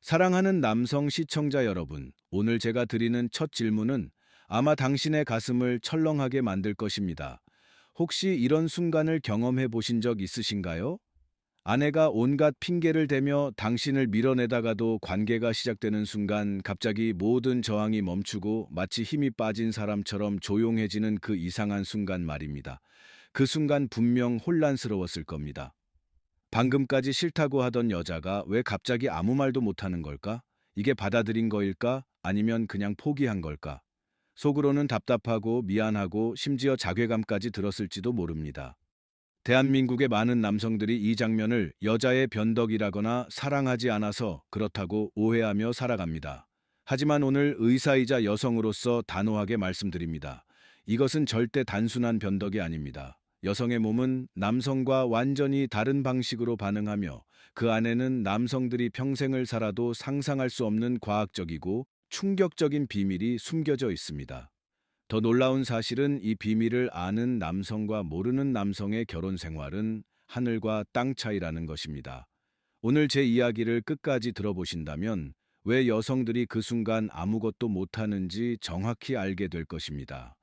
사랑하는 남성 시청자 여러분, 오늘 제가 드리는 첫 질문은 아마 당신의 가슴을 철렁하게 만들 것입니다. 혹시 이런 순간을 경험해 보신 적 있으신가요? 아내가 온갖 핑계를 대며 당신을 밀어내다가도 관계가 시작되는 순간 갑자기 모든 저항이 멈추고 마치 힘이 빠진 사람처럼 조용해지는 그 이상한 순간 말입니다. 그 순간 분명 혼란스러웠을 겁니다. 방금까지 싫다고 하던 여자가 왜 갑자기 아무 말도 못하는 걸까? 이게 받아들인 거일까? 아니면 그냥 포기한 걸까? 속으로는 답답하고 미안하고 심지어 자괴감까지 들었을지도 모릅니다. 대한민국의 많은 남성들이 이 장면을 여자의 변덕이라거나 사랑하지 않아서 그렇다고 오해하며 살아갑니다. 하지만 오늘 의사이자 여성으로서 단호하게 말씀드립니다. 이것은 절대 단순한 변덕이 아닙니다. 여성의 몸은 남성과 완전히 다른 방식으로 반응하며 그 안에는 남성들이 평생을 살아도 상상할 수 없는 과학적이고 충격적인 비밀이 숨겨져 있습니다. 더 놀라운 사실은 이 비밀을 아는 남성과 모르는 남성의 결혼 생활은 하늘과 땅 차이라는 것입니다. 오늘 제 이야기를 끝까지 들어보신다면 왜 여성들이 그 순간 아무것도 못하는지 정확히 알게 될 것입니다.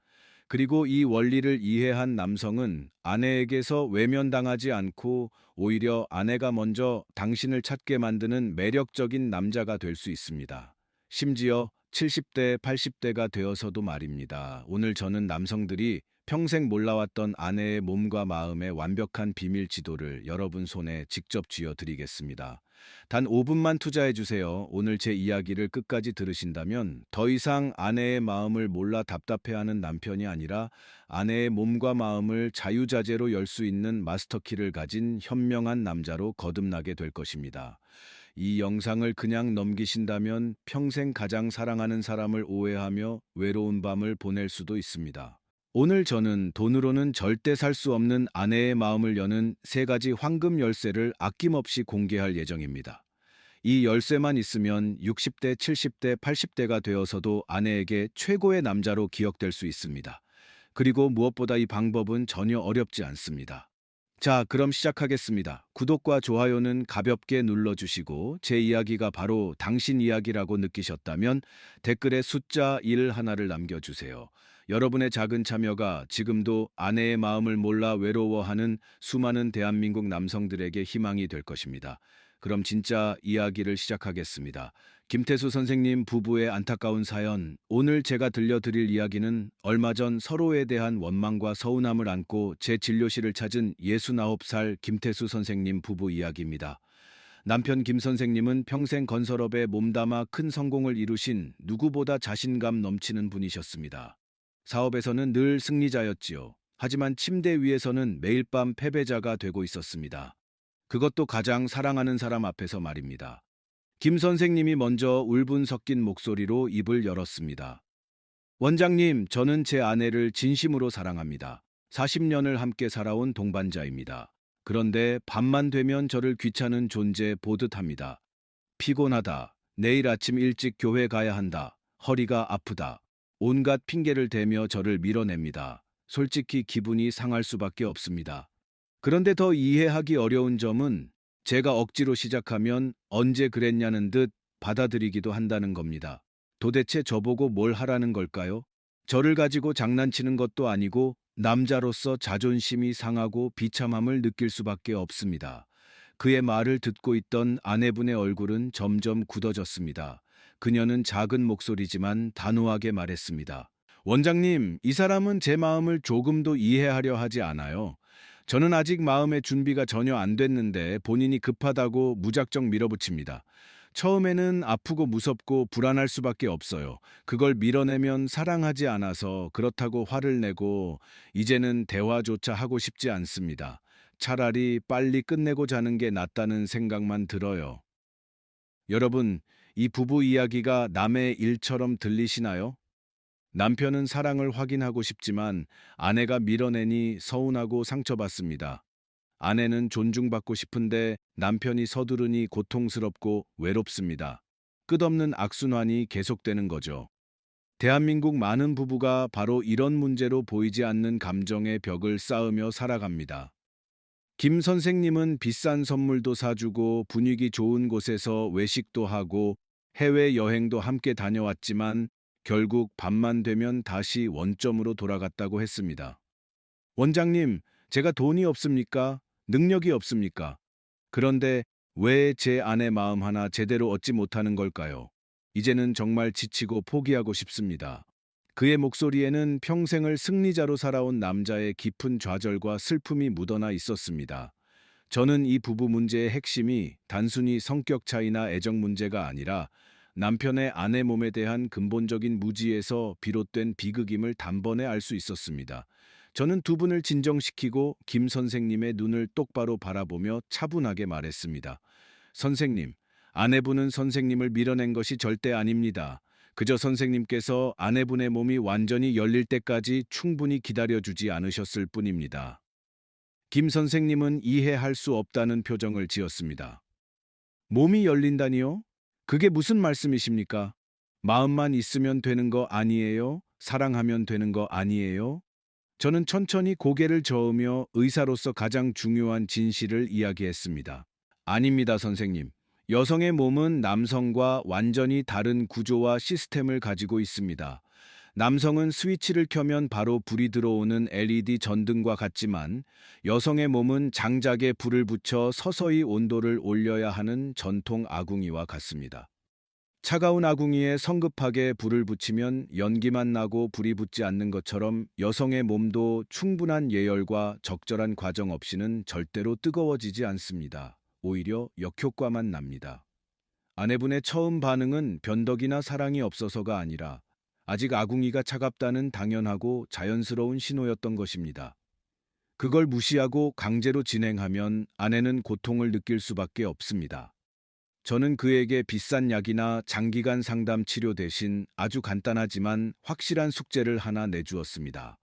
그리고 이 원리를 이해한 남성은 아내에게서 외면당하지 않고 오히려 아내가 먼저 당신을 찾게 만드는 매력적인 남자가 될 수 있습니다. 심지어 70대, 80대가 되어서도 말입니다. 오늘 저는 남성들이 평생 몰라왔던 아내의 몸과 마음의 완벽한 비밀 지도를 여러분 손에 직접 쥐어드리겠습니다. 단 5분만 투자해 주세요. 오늘 제 이야기를 끝까지 들으신다면 더 이상 아내의 마음을 몰라 답답해하는 남편이 아니라 아내의 몸과 마음을 자유자재로 열 수 있는 마스터키를 가진 현명한 남자로 거듭나게 될 것입니다. 이 영상을 그냥 넘기신다면 평생 가장 사랑하는 사람을 오해하며 외로운 밤을 보낼 수도 있습니다. 오늘 저는 돈으로는 절대 살 수 없는 아내의 마음을 여는 세 가지 황금 열쇠를 아낌없이 공개할 예정입니다. 이 열쇠만 있으면 60대, 70대, 80대가 되어서도 아내에게 최고의 남자로 기억될 수 있습니다. 그리고 무엇보다 이 방법은 전혀 어렵지 않습니다. 자, 그럼 시작하겠습니다. 구독과 좋아요는 가볍게 눌러주시고 제 이야기가 바로 당신 이야기라고 느끼셨다면 댓글에 숫자 1 하나를 남겨주세요. 여러분의 작은 참여가 지금도 아내의 마음을 몰라 외로워하는 수많은 대한민국 남성들에게 희망이 될 것입니다. 그럼 진짜 이야기를 시작하겠습니다. 김태수 선생님 부부의 안타까운 사연. 오늘 제가 들려드릴 이야기는 얼마 전 서로에 대한 원망과 서운함을 안고 제 진료실을 찾은 69살 김태수 선생님 부부 이야기입니다. 남편 김 선생님은 평생 건설업에 몸담아 큰 성공을 이루신 누구보다 자신감 넘치는 분이셨습니다. 사업에서는 늘 승리자였지요. 하지만 침대 위에서는 매일 밤 패배자가 되고 있었습니다. 그것도 가장 사랑하는 사람 앞에서 말입니다. 김 선생님이 먼저 울분 섞인 목소리로 입을 열었습니다. 원장님, 저는 제 아내를 진심으로 사랑합니다. 40년을 함께 살아온 동반자입니다. 그런데 밤만 되면 저를 귀찮은 존재 보듯 합니다. 피곤하다. 내일 아침 일찍 교회 가야 한다. 허리가 아프다. 온갖 핑계를 대며 저를 밀어냅니다. 솔직히 기분이 상할 수밖에 없습니다. 그런데 더 이해하기 어려운 점은 제가 억지로 시작하면 언제 그랬냐는 듯 받아들이기도 한다는 겁니다. 도대체 저보고 뭘 하라는 걸까요? 저를 가지고 장난치는 것도 아니고 남자로서 자존심이 상하고 비참함을 느낄 수밖에 없습니다. 그의 말을 듣고 있던 아내분의 얼굴은 점점 굳어졌습니다. 그녀는 작은 목소리지만 단호하게 말했습니다. 원장님, 이 사람은 제 마음을 조금도 이해하려 하지 않아요. 저는 아직 마음의 준비가 전혀 안 됐는데 본인이 급하다고 무작정 밀어붙입니다. 처음에는 아프고 무섭고 불안할 수밖에 없어요. 그걸 밀어내면 사랑하지 않아서 그렇다고 화를 내고 이제는 대화조차 하고 싶지 않습니다. 차라리 빨리 끝내고 자는 게 낫다는 생각만 들어요. 여러분, 이 부부 이야기가 남의 일처럼 들리시나요? 남편은 사랑을 확인하고 싶지만 아내가 밀어내니 서운하고 상처받습니다. 아내는 존중받고 싶은데 남편이 서두르니 고통스럽고 외롭습니다. 끝없는 악순환이 계속되는 거죠. 대한민국 많은 부부가 바로 이런 문제로 보이지 않는 감정의 벽을 쌓으며 살아갑니다. 김 선생님은 비싼 선물도 사주고 분위기 좋은 곳에서 외식도 하고 해외여행도 함께 다녀왔지만 결국 밤만 되면 다시 원점으로 돌아갔다고 했습니다. 원장님, 제가 돈이 없습니까? 능력이 없습니까? 그런데 왜 제 아내 마음 하나 제대로 얻지 못하는 걸까요? 이제는 정말 지치고 포기하고 싶습니다. 그의 목소리에는 평생을 승리자로 살아온 남자의 깊은 좌절과 슬픔이 묻어나 있었습니다. 저는 이 부부 문제의 핵심이 단순히 성격 차이나 애정 문제가 아니라 남편의 아내 몸에 대한 근본적인 무지에서 비롯된 비극임을 단번에 알 수 있었습니다. 저는 두 분을 진정시키고 김 선생님의 눈을 똑바로 바라보며 차분하게 말했습니다. 선생님, 아내분은 선생님을 밀어낸 것이 절대 아닙니다. 그저 선생님께서 아내분의 몸이 완전히 열릴 때까지 충분히 기다려주지 않으셨을 뿐입니다. 김 선생님은 이해할 수 없다는 표정을 지었습니다. 몸이 열린다니요? 그게 무슨 말씀이십니까? 마음만 있으면 되는 거 아니에요? 사랑하면 되는 거 아니에요? 저는 천천히 고개를 저으며 의사로서 가장 중요한 진실을 이야기했습니다. 아닙니다, 선생님. 여성의 몸은 남성과 완전히 다른 구조와 시스템을 가지고 있습니다. 남성은 스위치를 켜면 바로 불이 들어오는 LED 전등과 같지만 여성의 몸은 장작에 불을 붙여 서서히 온도를 올려야 하는 전통 아궁이와 같습니다. 차가운 아궁이에 성급하게 불을 붙이면 연기만 나고 불이 붙지 않는 것처럼 여성의 몸도 충분한 예열과 적절한 과정 없이는 절대로 뜨거워지지 않습니다. 오히려 역효과만 납니다. 아내분의 처음 반응은 변덕이나 사랑이 없어서가 아니라 아직 아궁이가 차갑다는 당연하고 자연스러운 신호였던 것입니다. 그걸 무시하고 강제로 진행하면 아내는 고통을 느낄 수밖에 없습니다. 저는 그에게 비싼 약이나 장기간 상담 치료 대신 아주 간단하지만 확실한 숙제를 하나 내주었습니다.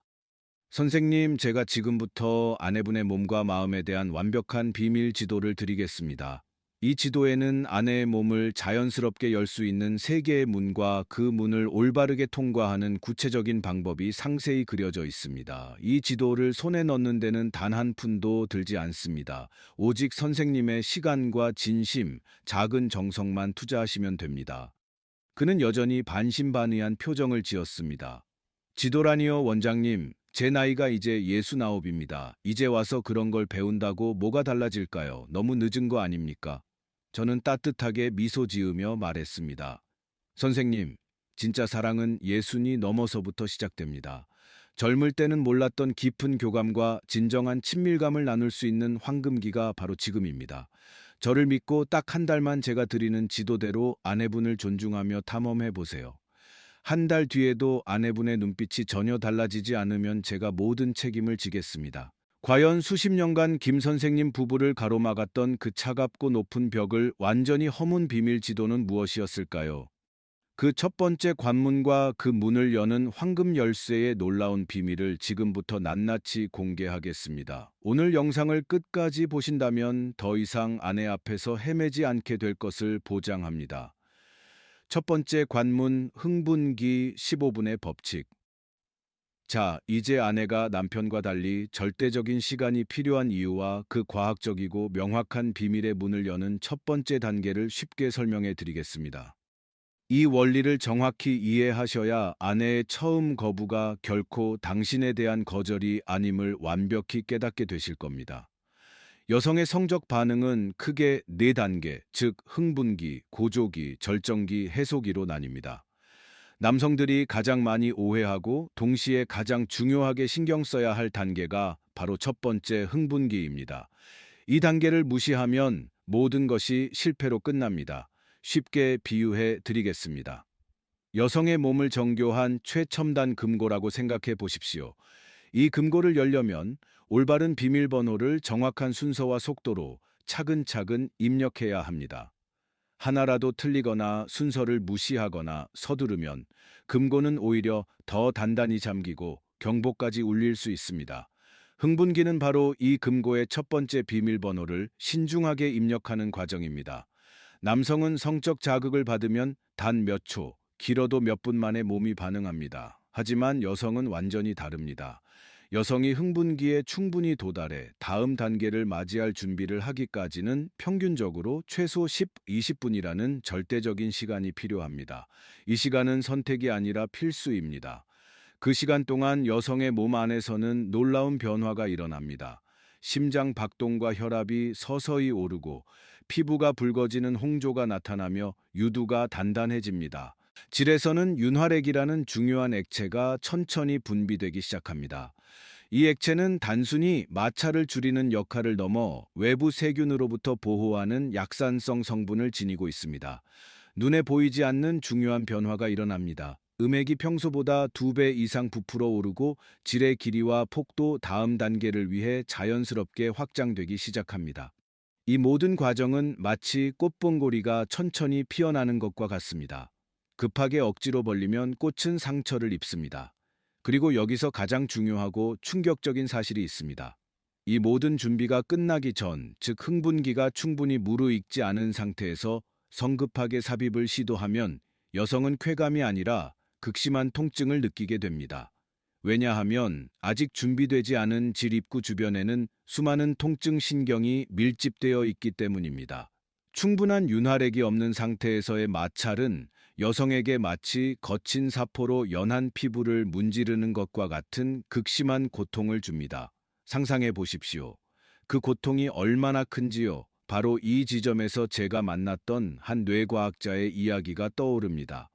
선생님, 제가 지금부터 아내분의 몸과 마음에 대한 완벽한 비밀 지도를 드리겠습니다. 이 지도에는 아내의 몸을 자연스럽게 열 수 있는 세 개의 문과 그 문을 올바르게 통과하는 구체적인 방법이 상세히 그려져 있습니다. 이 지도를 손에 넣는 데는 단 한 푼도 들지 않습니다. 오직 선생님의 시간과 진심, 작은 정성만 투자하시면 됩니다. 그는 여전히 반신반의한 표정을 지었습니다. 지도라니요, 원장님. 제 나이가 이제 69입니다. 이제 와서 그런 걸 배운다고 뭐가 달라질까요? 너무 늦은 거 아닙니까? 저는 따뜻하게 미소 지으며 말했습니다. 선생님, 진짜 사랑은 예순이 넘어서부터 시작됩니다. 젊을 때는 몰랐던 깊은 교감과 진정한 친밀감을 나눌 수 있는 황금기가 바로 지금입니다. 저를 믿고 딱 한 달만 제가 드리는 지도대로 아내분을 존중하며 탐험해 보세요. 한 달 뒤에도 아내분의 눈빛이 전혀 달라지지 않으면 제가 모든 책임을 지겠습니다. 과연 수십 년간 김 선생님 부부를 가로막았던 그 차갑고 높은 벽을 완전히 허문 비밀 지도는 무엇이었을까요? 그 첫 번째 관문과 그 문을 여는 황금 열쇠의 놀라운 비밀을 지금부터 낱낱이 공개하겠습니다. 오늘 영상을 끝까지 보신다면 더 이상 아내 앞에서 헤매지 않게 될 것을 보장합니다. 첫 번째 관문 흥분기 15분의 법칙. 자, 이제 아내가 남편과 달리 절대적인 시간이 필요한 이유와 그 과학적이고 명확한 비밀의 문을 여는 첫 번째 단계를 쉽게 설명해 드리겠습니다. 이 원리를 정확히 이해하셔야 아내의 처음 거부가 결코 당신에 대한 거절이 아님을 완벽히 깨닫게 되실 겁니다. 여성의 성적 반응은 크게 네 단계, 즉 흥분기, 고조기, 절정기, 해소기로 나뉩니다. 남성들이 가장 많이 오해하고 동시에 가장 중요하게 신경 써야 할 단계가 바로 첫 번째 흥분기입니다. 이 단계를 무시하면 모든 것이 실패로 끝납니다. 쉽게 비유해 드리겠습니다. 여성의 몸을 정교한 최첨단 금고라고 생각해 보십시오. 이 금고를 열려면 올바른 비밀번호를 정확한 순서와 속도로 차근차근 입력해야 합니다. 하나라도 틀리거나 순서를 무시하거나 서두르면 금고는 오히려 더 단단히 잠기고 경보까지 울릴 수 있습니다. 흥분기는 바로 이 금고의 첫 번째 비밀번호를 신중하게 입력하는 과정입니다. 남성은 성적 자극을 받으면 단 몇 초, 길어도 몇 분 만에 몸이 반응합니다. 하지만 여성은 완전히 다릅니다. 여성이 흥분기에 충분히 도달해 다음 단계를 맞이할 준비를 하기까지는 평균적으로 최소 10-20분이라는 절대적인 시간이 필요합니다. 이 시간은 선택이 아니라 필수입니다. 그 시간 동안 여성의 몸 안에서는 놀라운 변화가 일어납니다. 심장 박동과 혈압이 서서히 오르고 피부가 붉어지는 홍조가 나타나며 유두가 단단해집니다. 질에서는 윤활액이라는 중요한 액체가 천천히 분비되기 시작합니다. 이 액체는 단순히 마찰을 줄이는 역할을 넘어 외부 세균으로부터 보호하는 약산성 성분을 지니고 있습니다. 눈에 보이지 않는 중요한 변화가 일어납니다. 음액이 평소보다 2배 이상 부풀어 오르고 질의 길이와 폭도 다음 단계를 위해 자연스럽게 확장되기 시작합니다. 이 모든 과정은 마치 꽃봉고리가 천천히 피어나는 것과 같습니다. 급하게 억지로 벌리면 꽃은 상처를 입습니다. 그리고 여기서 가장 중요하고 충격적인 사실이 있습니다. 이 모든 준비가 끝나기 전, 즉 흥분기가 충분히 무르익지 않은 상태에서 성급하게 삽입을 시도하면 여성은 쾌감이 아니라 극심한 통증을 느끼게 됩니다. 왜냐하면 아직 준비되지 않은 질 입구 주변에는 수많은 통증 신경이 밀집되어 있기 때문입니다. 충분한 윤활액이 없는 상태에서의 마찰은 여성에게 마치 거친 사포로 연한 피부를 문지르는 것과 같은 극심한 고통을 줍니다. 상상해 보십시오. 그 고통이 얼마나 큰지요. 바로 이 지점에서 제가 만났던 한 뇌과학자의 이야기가 떠오릅니다.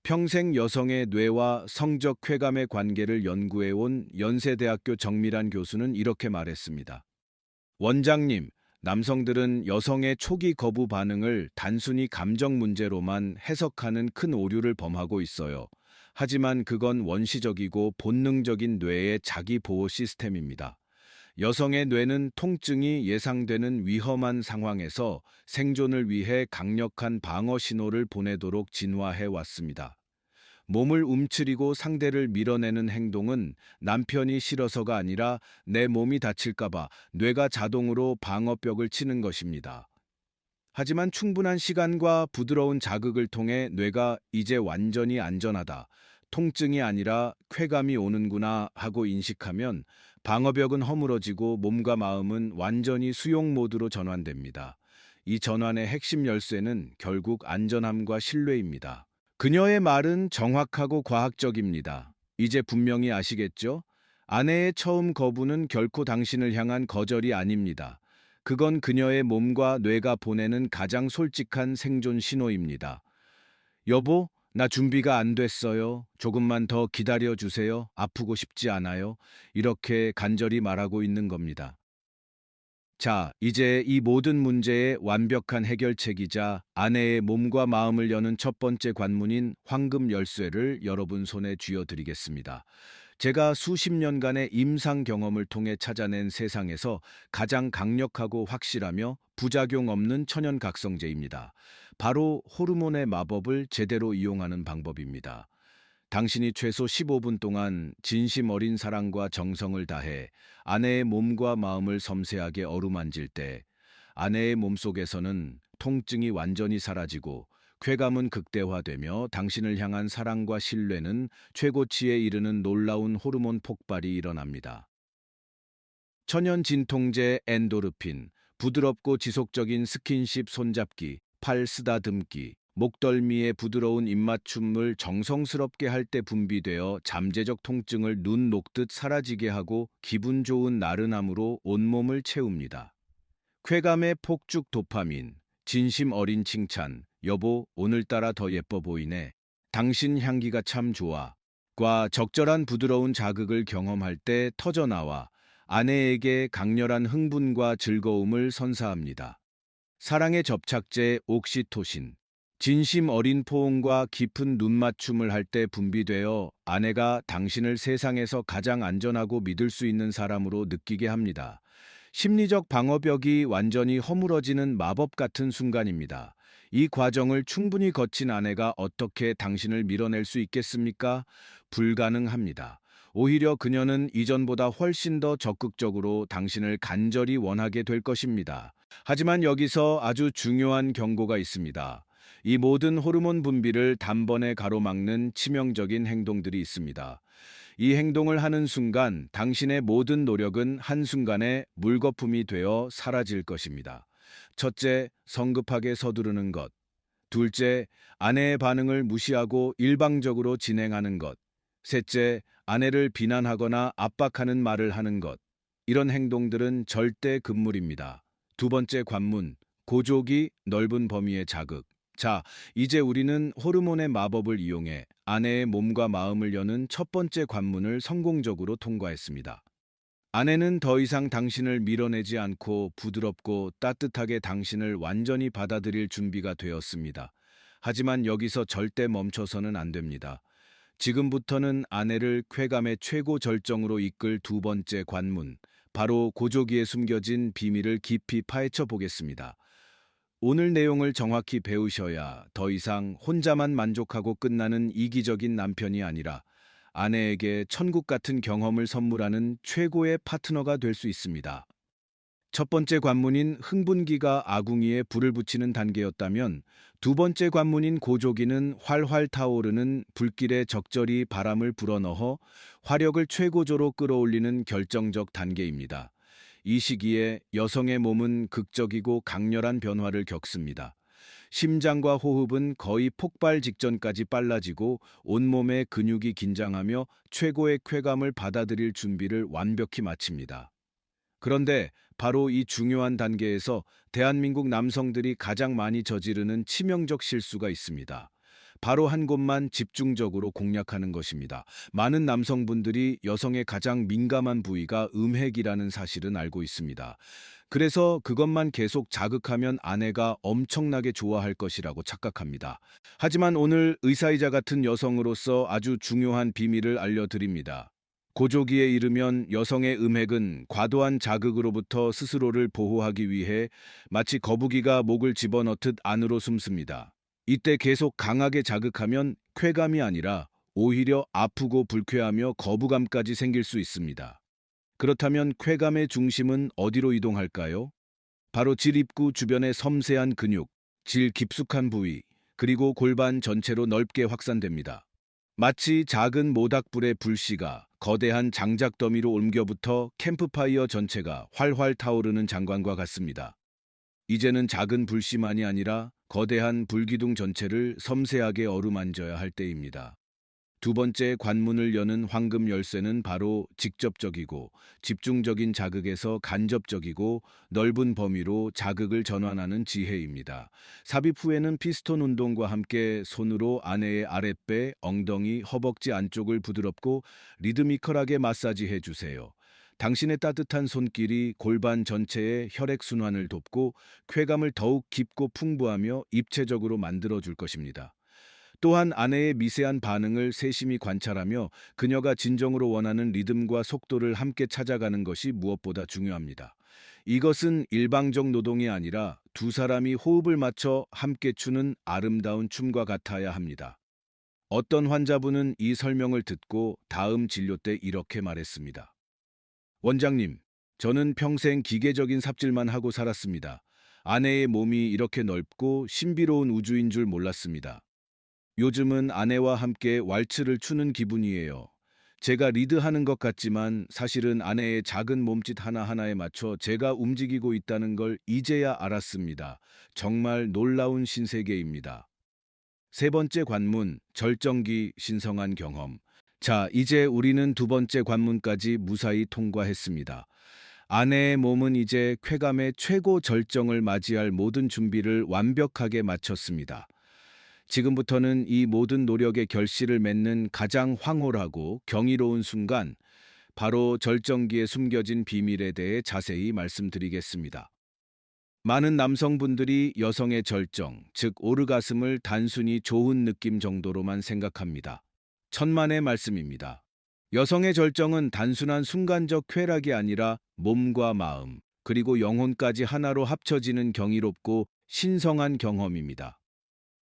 평생 여성의 뇌와 성적 쾌감의 관계를 연구해온 연세대학교 정밀환 교수는 이렇게 말했습니다. 원장님, 남성들은 여성의 초기 거부 반응을 단순히 감정 문제로만 해석하는 큰 오류를 범하고 있어요. 하지만 그건 원시적이고 본능적인 뇌의 자기 보호 시스템입니다. 여성의 뇌는 통증이 예상되는 위험한 상황에서 생존을 위해 강력한 방어 신호를 보내도록 진화해 왔습니다. 몸을 움츠리고 상대를 밀어내는 행동은 남편이 싫어서가 아니라 내 몸이 다칠까봐 뇌가 자동으로 방어벽을 치는 것입니다. 하지만 충분한 시간과 부드러운 자극을 통해 뇌가 이제 완전히 안전하다, 통증이 아니라 쾌감이 오는구나 하고 인식하면 방어벽은 허물어지고 몸과 마음은 완전히 수용 모드로 전환됩니다. 이 전환의 핵심 열쇠는 결국 안전함과 신뢰입니다. 그녀의 말은 정확하고 과학적입니다. 이제 분명히 아시겠죠? 아내의 처음 거부는 결코 당신을 향한 거절이 아닙니다. 그건 그녀의 몸과 뇌가 보내는 가장 솔직한 생존 신호입니다. 여보, 나 준비가 안 됐어요. 조금만 더 기다려 주세요. 아프고 싶지 않아요. 이렇게 간절히 말하고 있는 겁니다. 자, 이제 이 모든 문제의 완벽한 해결책이자 아내의 몸과 마음을 여는 첫 번째 관문인 황금 열쇠를 여러분 손에 쥐어드리겠습니다. 제가 수십 년간의 임상 경험을 통해 찾아낸 세상에서 가장 강력하고 확실하며 부작용 없는 천연각성제입니다. 바로 호르몬의 마법을 제대로 이용하는 방법입니다. 당신이 최소 15분 동안 진심 어린 사랑과 정성을 다해 아내의 몸과 마음을 섬세하게 어루만질 때 아내의 몸속에서는 통증이 완전히 사라지고 쾌감은 극대화되며 당신을 향한 사랑과 신뢰는 최고치에 이르는 놀라운 호르몬 폭발이 일어납니다. 천연 진통제 엔도르핀, 부드럽고 지속적인 스킨십 손잡기, 팔 쓰다듬기, 목덜미의 부드러운 입맞춤을 정성스럽게 할 때 분비되어 잠재적 통증을 눈 녹듯 사라지게 하고 기분 좋은 나른함으로 온몸을 채웁니다. 쾌감의 폭죽 도파민, 진심 어린 칭찬, 여보, 오늘따라 더 예뻐 보이네. 당신 향기가 참 좋아. 과 적절한 부드러운 자극을 경험할 때 터져나와 아내에게 강렬한 흥분과 즐거움을 선사합니다. 사랑의 접착제 옥시토신, 진심 어린 포옹과 깊은 눈맞춤을 할 때 분비되어 아내가 당신을 세상에서 가장 안전하고 믿을 수 있는 사람으로 느끼게 합니다. 심리적 방어벽이 완전히 허물어지는 마법 같은 순간입니다. 이 과정을 충분히 거친 아내가 어떻게 당신을 밀어낼 수 있겠습니까? 불가능합니다. 오히려 그녀는 이전보다 훨씬 더 적극적으로 당신을 간절히 원하게 될 것입니다. 하지만 여기서 아주 중요한 경고가 있습니다. 이 모든 호르몬 분비를 단번에 가로막는 치명적인 행동들이 있습니다. 이 행동을 하는 순간 당신의 모든 노력은 한순간에 물거품이 되어 사라질 것입니다. 첫째, 성급하게 서두르는 것. 둘째, 아내의 반응을 무시하고 일방적으로 진행하는 것. 셋째, 아내를 비난하거나 압박하는 말을 하는 것. 이런 행동들은 절대 금물입니다. 두 번째 관문, 고조기 넓은 범위의 자극. 자, 이제 우리는 호르몬의 마법을 이용해 아내의 몸과 마음을 여는 첫 번째 관문을 성공적으로 통과했습니다. 아내는 더 이상 당신을 밀어내지 않고 부드럽고 따뜻하게 당신을 완전히 받아들일 준비가 되었습니다. 하지만 여기서 절대 멈춰서는 안 됩니다. 지금부터는 아내를 쾌감의 최고 절정으로 이끌 두 번째 관문, 바로 고조기에 숨겨진 비밀을 깊이 파헤쳐 보겠습니다. 오늘 내용을 정확히 배우셔야 더 이상 혼자만 만족하고 끝나는 이기적인 남편이 아니라 아내에게 천국 같은 경험을 선물하는 최고의 파트너가 될 수 있습니다. 첫 번째 관문인 흥분기가 아궁이에 불을 붙이는 단계였다면 두 번째 관문인 고조기는 활활 타오르는 불길에 적절히 바람을 불어넣어 화력을 최고조로 끌어올리는 결정적 단계입니다. 이 시기에 여성의 몸은 극적이고 강렬한 변화를 겪습니다. 심장과 호흡은 거의 폭발 직전까지 빨라지고 온몸의 근육이 긴장하며 최고의 쾌감을 받아들일 준비를 완벽히 마칩니다. 그런데 바로 이 중요한 단계에서 대한민국 남성들이 가장 많이 저지르는 치명적 실수가 있습니다. 바로 한 곳만 집중적으로 공략하는 것입니다. 많은 남성분들이 여성의 가장 민감한 부위가 음핵이라는 사실은 알고 있습니다. 그래서 그것만 계속 자극하면 아내가 엄청나게 좋아할 것이라고 착각합니다. 하지만 오늘 의사이자 같은 여성으로서 아주 중요한 비밀을 알려드립니다. 고조기에 이르면 여성의 음핵은 과도한 자극으로부터 스스로를 보호하기 위해 마치 거북이가 목을 집어넣듯 안으로 숨습니다. 이때 계속 강하게 자극하면 쾌감이 아니라 오히려 아프고 불쾌하며 거부감까지 생길 수 있습니다. 그렇다면 쾌감의 중심은 어디로 이동할까요? 바로 질 입구 주변의 섬세한 근육, 질 깊숙한 부위, 그리고 골반 전체로 넓게 확산됩니다. 마치 작은 모닥불의 불씨가 거대한 장작 더미로 옮겨붙어 캠프파이어 전체가 활활 타오르는 장관과 같습니다. 이제는 작은 불씨만이 아니라 거대한 불기둥 전체를 섬세하게 어루만져야 할 때입니다. 두 번째 관문을 여는 황금 열쇠는 바로 직접적이고 집중적인 자극에서 간접적이고 넓은 범위로 자극을 전환하는 지혜입니다. 삽입 후에는 피스톤 운동과 함께 손으로 아내의 아랫배, 엉덩이, 허벅지 안쪽을 부드럽고 리드미컬하게 마사지해 주세요. 당신의 따뜻한 손길이 골반 전체의 혈액순환을 돕고 쾌감을 더욱 깊고 풍부하며 입체적으로 만들어 줄 것입니다. 또한 아내의 미세한 반응을 세심히 관찰하며 그녀가 진정으로 원하는 리듬과 속도를 함께 찾아가는 것이 무엇보다 중요합니다. 이것은 일방적 노동이 아니라 두 사람이 호흡을 맞춰 함께 추는 아름다운 춤과 같아야 합니다. 어떤 환자분은 이 설명을 듣고 다음 진료 때 이렇게 말했습니다. 원장님, 저는 평생 기계적인 삽질만 하고 살았습니다. 아내의 몸이 이렇게 넓고 신비로운 우주인 줄 몰랐습니다. 요즘은 아내와 함께 왈츠를 추는 기분이에요. 제가 리드하는 것 같지만 사실은 아내의 작은 몸짓 하나하나에 맞춰 제가 움직이고 있다는 걸 이제야 알았습니다. 정말 놀라운 신세계입니다. 세 번째 관문, 절정기 신성한 경험. 자, 이제 우리는 두 번째 관문까지 무사히 통과했습니다. 아내의 몸은 이제 쾌감의 최고 절정을 맞이할 모든 준비를 완벽하게 마쳤습니다. 지금부터는 이 모든 노력의 결실을 맺는 가장 황홀하고 경이로운 순간, 바로 절정기에 숨겨진 비밀에 대해 자세히 말씀드리겠습니다. 많은 남성분들이 여성의 절정, 즉 오르가슴을 단순히 좋은 느낌 정도로만 생각합니다. 천만의 말씀입니다. 여성의 절정은 단순한 순간적 쾌락이 아니라 몸과 마음, 그리고 영혼까지 하나로 합쳐지는 경이롭고 신성한 경험입니다.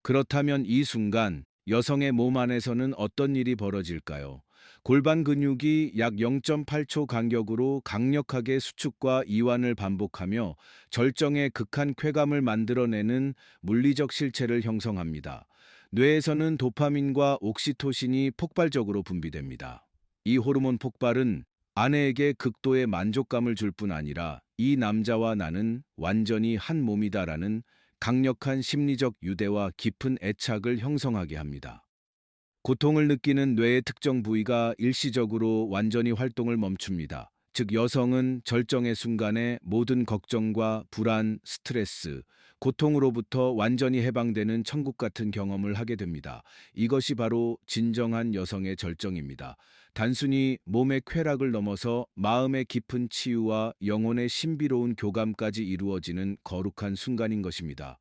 그렇다면 이 순간 여성의 몸 안에서는 어떤 일이 벌어질까요? 골반 근육이 약 0.8초 간격으로 강력하게 수축과 이완을 반복하며 절정의 극한 쾌감을 만들어내는 물리적 실체를 형성합니다. 뇌에서는 도파민과 옥시토신이 폭발적으로 분비됩니다. 이 호르몬 폭발은 아내에게 극도의 만족감을 줄 뿐 아니라 이 남자와 나는 완전히 한 몸이다라는 강력한 심리적 유대와 깊은 애착을 형성하게 합니다. 고통을 느끼는 뇌의 특정 부위가 일시적으로 완전히 활동을 멈춥니다. 즉, 여성은 절정의 순간에 모든 걱정과 불안, 스트레스, 고통으로부터 완전히 해방되는 천국 같은 경험을 하게 됩니다. 이것이 바로 진정한 여성의 절정입니다. 단순히 몸의 쾌락을 넘어서 마음의 깊은 치유와 영혼의 신비로운 교감까지 이루어지는 거룩한 순간인 것입니다.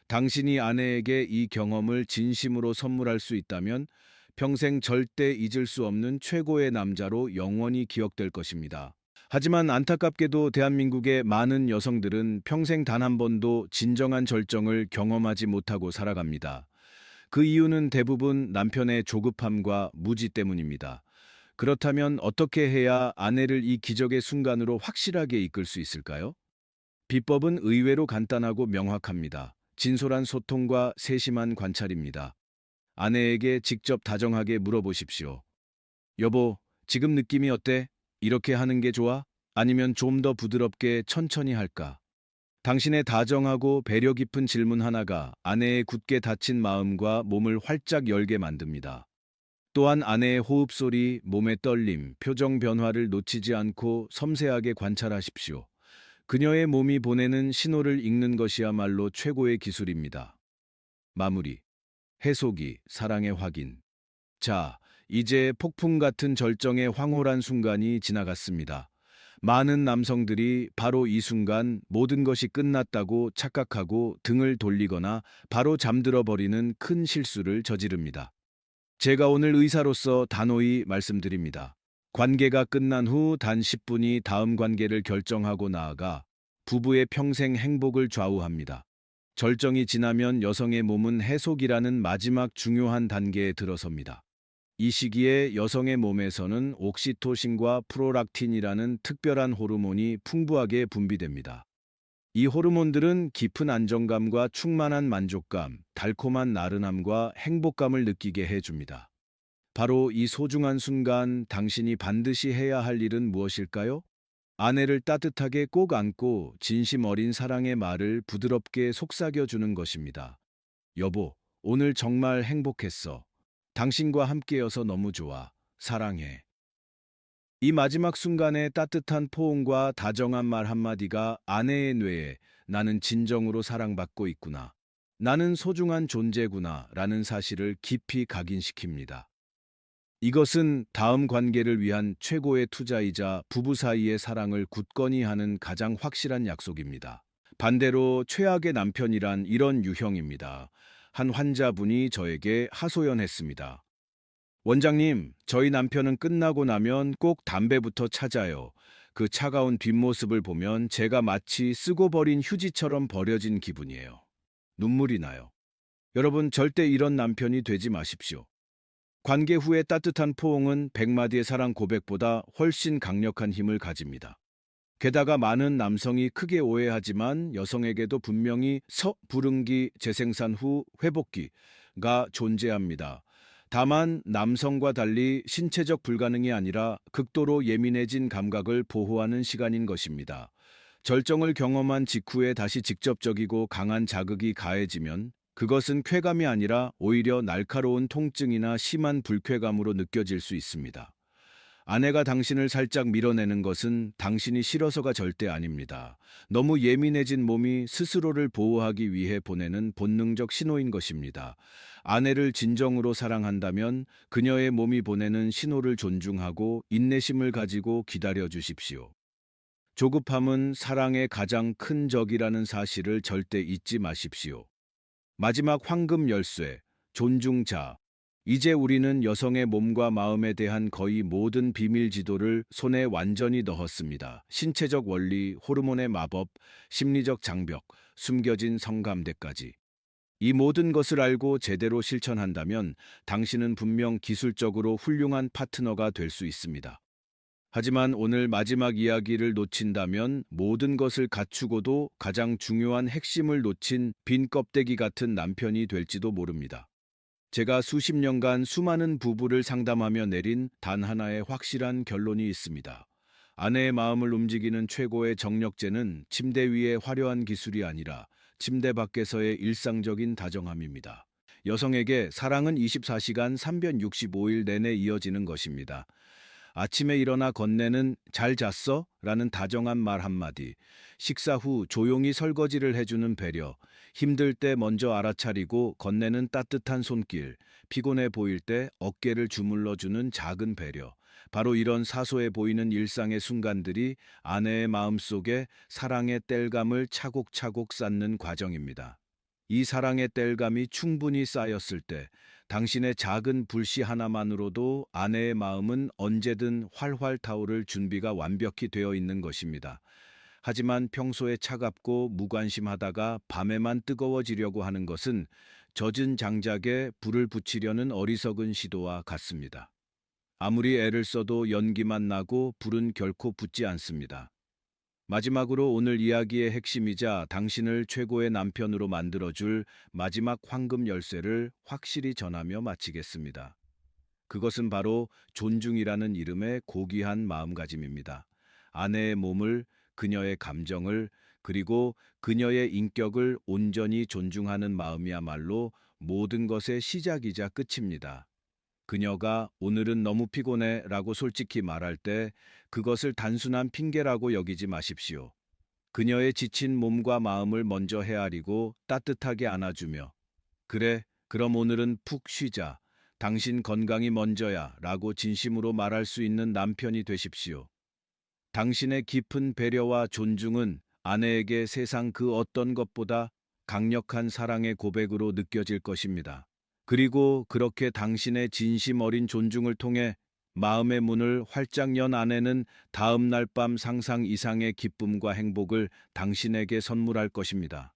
당신이 아내에게 이 경험을 진심으로 선물할 수 있다면 평생 절대 잊을 수 없는 최고의 남자로 영원히 기억될 것입니다. 하지만 안타깝게도 대한민국의 많은 여성들은 평생 단 한 번도 진정한 절정을 경험하지 못하고 살아갑니다. 그 이유는 대부분 남편의 조급함과 무지 때문입니다. 그렇다면 어떻게 해야 아내를 이 기적의 순간으로 확실하게 이끌 수 있을까요? 비법은 의외로 간단하고 명확합니다. 진솔한 소통과 세심한 관찰입니다. 아내에게 직접 다정하게 물어보십시오. 여보, 지금 느낌이 어때? 이렇게 하는 게 좋아? 아니면 좀 더 부드럽게 천천히 할까? 당신의 다정하고 배려 깊은 질문 하나가 아내의 굳게 닫힌 마음과 몸을 활짝 열게 만듭니다. 또한 아내의 호흡 소리, 몸의 떨림, 표정 변화를 놓치지 않고 섬세하게 관찰하십시오. 그녀의 몸이 보내는 신호를 읽는 것이야말로 최고의 기술입니다. 마무리. 해독이, 사랑의 확인. 자, 이제 폭풍 같은 절정의 황홀한 순간이 지나갔습니다. 많은 남성들이 바로 이 순간 모든 것이 끝났다고 착각하고 등을 돌리거나 바로 잠들어 버리는 큰 실수를 저지릅니다. 제가 오늘 의사로서 단호히 말씀드립니다. 관계가 끝난 후 단 10분이 다음 관계를 결정하고 나아가 부부의 평생 행복을 좌우합니다. 절정이 지나면 여성의 몸은 해속이라는 마지막 중요한 단계에 들어섭니다. 이 시기에 여성의 몸에서는 옥시토신과 프로락틴이라는 특별한 호르몬이 풍부하게 분비됩니다. 이 호르몬들은 깊은 안정감과 충만한 만족감, 달콤한 나른함과 행복감을 느끼게 해줍니다. 바로 이 소중한 순간 당신이 반드시 해야 할 일은 무엇일까요? 아내를 따뜻하게 꼭 안고 진심 어린 사랑의 말을 부드럽게 속삭여주는 것입니다. 여보, 오늘 정말 행복했어. 당신과 함께여서 너무 좋아. 사랑해. 이 마지막 순간의 따뜻한 포옹과 다정한 말 한마디가 아내의 뇌에 나는 진정으로 사랑받고 있구나. 나는 소중한 존재구나. 라는 사실을 깊이 각인시킵니다. 이것은 다음 관계를 위한 최고의 투자이자 부부 사이의 사랑을 굳건히 하는 가장 확실한 약속입니다. 반대로 최악의 남편이란 이런 유형입니다. 한 환자분이 저에게 하소연했습니다. 원장님, 저희 남편은 끝나고 나면 꼭 담배부터 찾아요. 그 차가운 뒷모습을 보면 제가 마치 쓰고 버린 휴지처럼 버려진 기분이에요. 눈물이 나요. 여러분, 절대 이런 남편이 되지 마십시오. 관계 후의 따뜻한 포옹은 100마디의 사랑 고백보다 훨씬 강력한 힘을 가집니다. 게다가 많은 남성이 크게 오해하지만 여성에게도 분명히 불응기 재생산 후 회복기가 존재합니다. 다만 남성과 달리 신체적 불가능이 아니라 극도로 예민해진 감각을 보호하는 시간인 것입니다. 절정을 경험한 직후에 다시 직접적이고 강한 자극이 가해지면 그것은 쾌감이 아니라 오히려 날카로운 통증이나 심한 불쾌감으로 느껴질 수 있습니다. 아내가 당신을 살짝 밀어내는 것은 당신이 싫어서가 절대 아닙니다. 너무 예민해진 몸이 스스로를 보호하기 위해 보내는 본능적 신호인 것입니다. 아내를 진정으로 사랑한다면 그녀의 몸이 보내는 신호를 존중하고 인내심을 가지고 기다려 주십시오. 조급함은 사랑의 가장 큰 적이라는 사실을 절대 잊지 마십시오. 마지막 황금 열쇠, 존중자. 이제 우리는 여성의 몸과 마음에 대한 거의 모든 비밀 지도를 손에 완전히 넣었습니다. 신체적 원리, 호르몬의 마법, 심리적 장벽, 숨겨진 성감대까지. 이 모든 것을 알고 제대로 실천한다면 당신은 분명 기술적으로 훌륭한 파트너가 될 수 있습니다. 하지만 오늘 마지막 이야기를 놓친다면 모든 것을 갖추고도 가장 중요한 핵심을 놓친 빈 껍데기 같은 남편이 될지도 모릅니다. 제가 수십 년간 수많은 부부를 상담하며 내린 단 하나의 확실한 결론이 있습니다. 아내의 마음을 움직이는 최고의 정력제는 침대 위의 화려한 기술이 아니라 침대 밖에서의 일상적인 다정함입니다. 여성에게 사랑은 24시간 365일 내내 이어지는 것입니다. 아침에 일어나 건네는 "잘 잤어?" 라는 다정한 말 한마디, 식사 후 조용히 설거지를 해주는 배려, 힘들 때 먼저 알아차리고 건네는 따뜻한 손길, 피곤해 보일 때 어깨를 주물러주는 작은 배려. 바로 이런 사소해 보이는 일상의 순간들이 아내의 마음속에 사랑의 땔감을 차곡차곡 쌓는 과정입니다. 이 사랑의 땔감이 충분히 쌓였을 때 당신의 작은 불씨 하나만으로도 아내의 마음은 언제든 활활 타오를 준비가 완벽히 되어 있는 것입니다. 하지만 평소에 차갑고 무관심하다가 밤에만 뜨거워지려고 하는 것은 젖은 장작에 불을 붙이려는 어리석은 시도와 같습니다. 아무리 애를 써도 연기만 나고 불은 결코 붙지 않습니다. 마지막으로 오늘 이야기의 핵심이자 당신을 최고의 남편으로 만들어줄 마지막 황금 열쇠를 확실히 전하며 마치겠습니다. 그것은 바로 존중이라는 이름의 고귀한 마음가짐입니다. 아내의 몸을, 그녀의 감정을, 그리고 그녀의 인격을 온전히 존중하는 마음이야말로 모든 것의 시작이자 끝입니다. 그녀가 "오늘은 너무 피곤해" 라고 솔직히 말할 때 그것을 단순한 핑계라고 여기지 마십시오. 그녀의 지친 몸과 마음을 먼저 헤아리고 따뜻하게 안아주며 "그래, 그럼 오늘은 푹 쉬자. 당신 건강이 먼저야" 라고 진심으로 말할 수 있는 남편이 되십시오. 당신의 깊은 배려와 존중은 아내에게 세상 그 어떤 것보다 강력한 사랑의 고백으로 느껴질 것입니다. 그리고 그렇게 당신의 진심 어린 존중을 통해 마음의 문을 활짝 연 아내는 다음 날 밤 상상 이상의 기쁨과 행복을 당신에게 선물할 것입니다.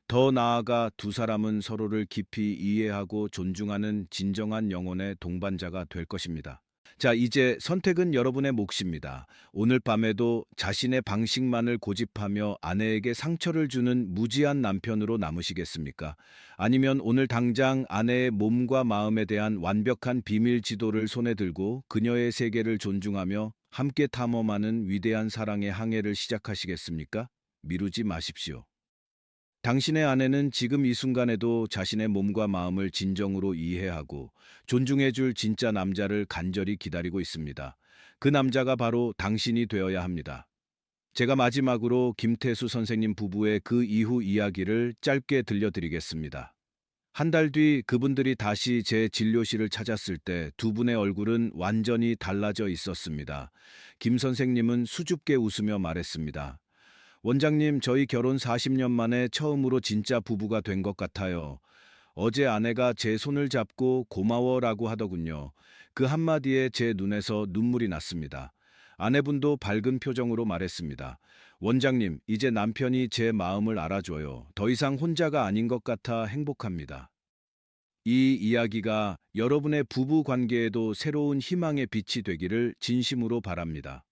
더 나아가 두 사람은 서로를 깊이 이해하고 존중하는 진정한 영혼의 동반자가 될 것입니다. 자, 이제 선택은 여러분의 몫입니다. 오늘 밤에도 자신의 방식만을 고집하며 아내에게 상처를 주는 무지한 남편으로 남으시겠습니까? 아니면 오늘 당장 아내의 몸과 마음에 대한 완벽한 비밀 지도를 손에 들고 그녀의 세계를 존중하며 함께 탐험하는 위대한 사랑의 항해를 시작하시겠습니까? 미루지 마십시오. 당신의 아내는 지금 이 순간에도 자신의 몸과 마음을 진정으로 이해하고 존중해 줄 진짜 남자를 간절히 기다리고 있습니다. 그 남자가 바로 당신이 되어야 합니다. 제가 마지막으로 김태수 선생님 부부의 그 이후 이야기를 짧게 들려드리겠습니다. 한 달 뒤 그분들이 다시 제 진료실을 찾았을 때 두 분의 얼굴은 완전히 달라져 있었습니다. 김 선생님은 수줍게 웃으며 말했습니다. "원장님, 저희 결혼 40년 만에 처음으로 진짜 부부가 된 것 같아요. 어제 아내가 제 손을 잡고 고마워라고 하더군요. 그 한마디에 제 눈에서 눈물이 났습니다." 아내분도 밝은 표정으로 말했습니다. "원장님, 이제 남편이 제 마음을 알아줘요. 더 이상 혼자가 아닌 것 같아 행복합니다." 이 이야기가 여러분의 부부 관계에도 새로운 희망의 빛이 되기를 진심으로 바랍니다.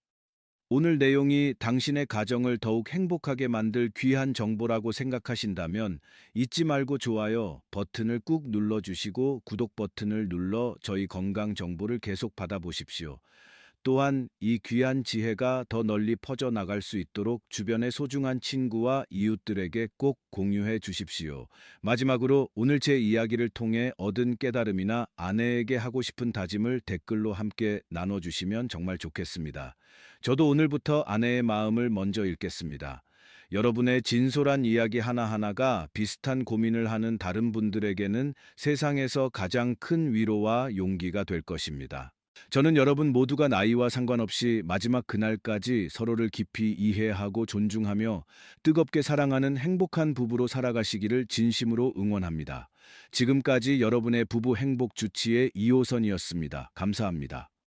오늘 내용이 당신의 가정을 더욱 행복하게 만들 귀한 정보라고 생각하신다면 잊지 말고 좋아요 버튼을 꾹 눌러주시고 구독 버튼을 눌러 저희 건강 정보를 계속 받아보십시오. 또한 이 귀한 지혜가 더 널리 퍼져나갈 수 있도록 주변의 소중한 친구와 이웃들에게 꼭 공유해 주십시오. 마지막으로 오늘 제 이야기를 통해 얻은 깨달음이나 아내에게 하고 싶은 다짐을 댓글로 함께 나눠주시면 정말 좋겠습니다. 저도 오늘부터 아내의 마음을 먼저 읽겠습니다. 여러분의 진솔한 이야기 하나하나가 비슷한 고민을 하는 다른 분들에게는 세상에서 가장 큰 위로와 용기가 될 것입니다. 저는 여러분 모두가 나이와 상관없이 마지막 그날까지 서로를 깊이 이해하고 존중하며 뜨겁게 사랑하는 행복한 부부로 살아가시기를 진심으로 응원합니다. 지금까지 여러분의 부부 행복 주치의 이호선이었습니다. 감사합니다.